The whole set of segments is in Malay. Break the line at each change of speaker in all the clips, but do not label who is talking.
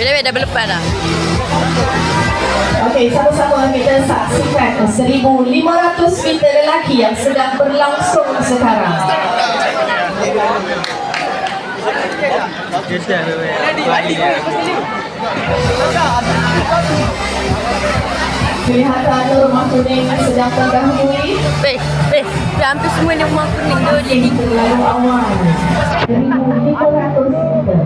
Wait, dah berlepas dah.
Okey, sama-sama kita saksikan 1,500 meter lelaki yang sedang berlangsung sekarang. Kelihatan rumah kuning sedang terdahului.
Hampir semua ni rumah kuning tu.
Masih terlalu awal. 1,500 meter.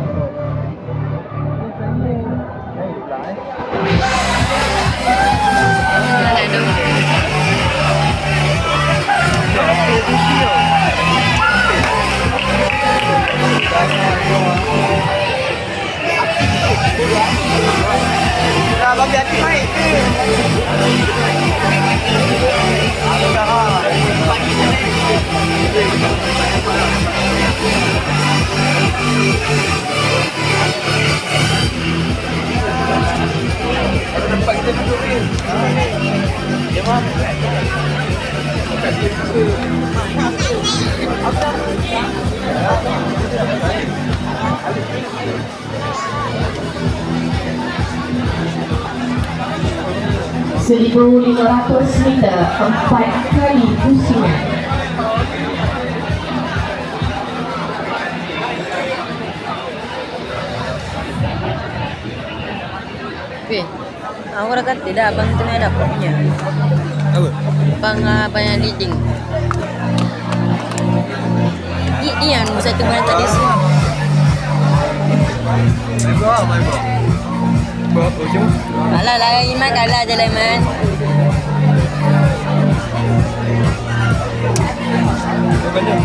(1,500 meter 4 kali pusingan).
Aku dah kata dah abang tengah dapat punya.
Apa?
Abang yang leading. Ini yang satu mana tadi sih.
Berapa jam?
Kalah lah Iman, kalah je lah Iman.
Berapa jam?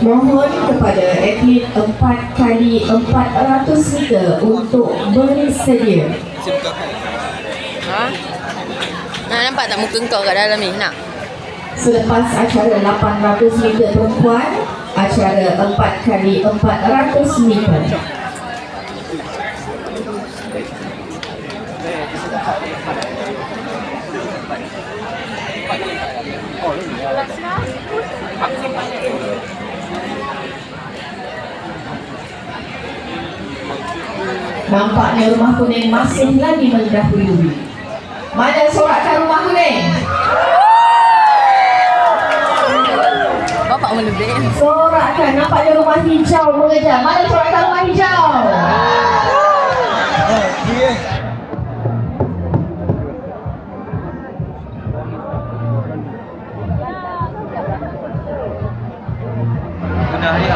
Mohon kepada atlet 4 kali 400 meter untuk bersedia.
Ha? Nak nampak tak muka kau kat dalam ni? Nak?
Selepas acara 800 meter perempuan, acara 4 kali 400 meter. Nampaknya rumah kuning masih lagi mendahului. Mana sorakan rumah kuning?
Bapak melebih.
Sorakan, nampaknya rumah hijau mengejar. Mana sorakan rumah hijau?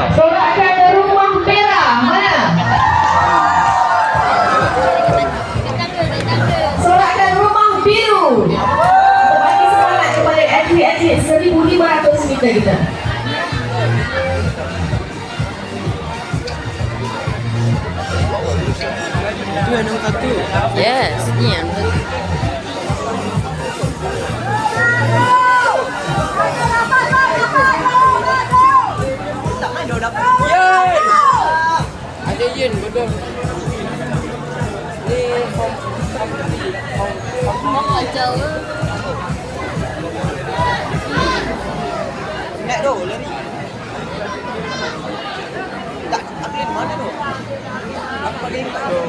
Sorakan rumah merah. Mana? Sorakan rumah biru. Kita bagi semangat kepada atlet-atlet 1,500 meter kita.
Itu yang nombor 1.
Yes, ni yang
Ada Yen betul. Ni
jauh.
Nak tu lari. Tak atlet mana tu? Aku pakai tak tu.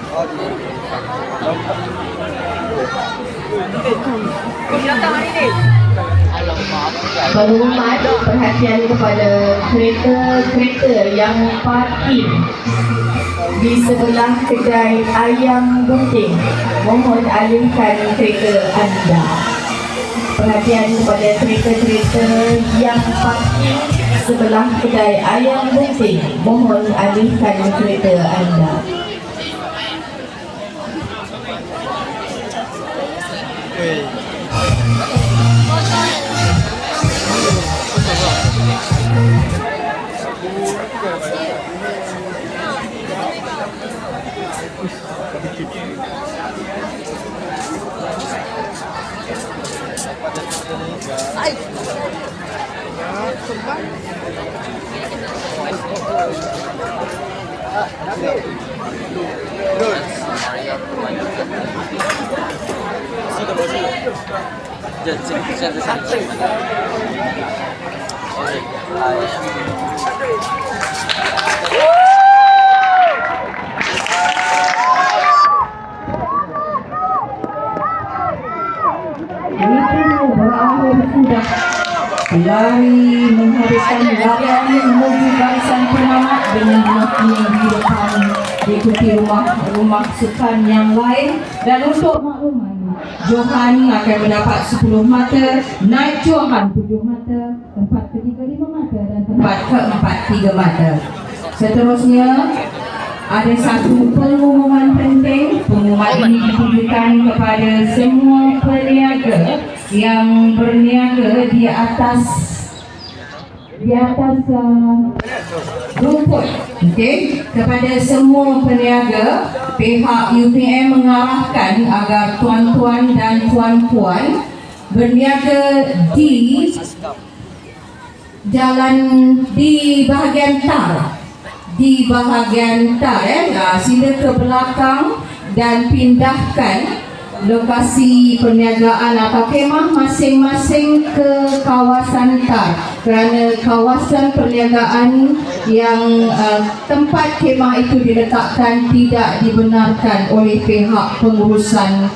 Oh tu. Kau datang hari ni.
Pengumuman perhatian kepada kereta-kereta yang parking di sebelah kedai ayam bunting. Mohon alihkan kereta anda. Perhatian kepada kereta-kereta yang parking sebelah kedai ayam bunting. Mohon alihkan kereta anda. Itu berakhir sudah. Lari menghabiskan larian menuju barisan penamat dengan makin di depan diikuti rumah sukan yang lain. Dan untuk makluman, Johan akan mendapat 10 mata, Naik Johan 7 mata, tempat ketiga 5 mata dan tempat keempat 3 mata. Seterusnya ada satu pengumuman penting. Pengumuman ini ditujukan kepada semua peniaga yang berniaga di atas rumput. Okey, kepada semua peniaga, pihak UPM mengarahkan agar tuan-tuan dan puan-puan berniaga di jalan di bahagian tar. Sila ke belakang dan pindahkan lokasi perniagaan atau kemah masing-masing ke kawasan tar, kerana kawasan perniagaan yang tempat kemah itu diletakkan tidak dibenarkan oleh pihak pengurusan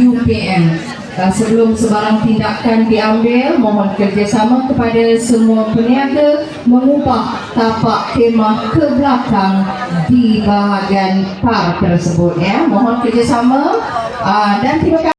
UPM. Sebelum sebarang tindakan diambil, mohon kerjasama kepada semua peniaga mengubah tapak kemah ke belakang di bahagian par tersebut. Mohon kerjasama dan terima kasih.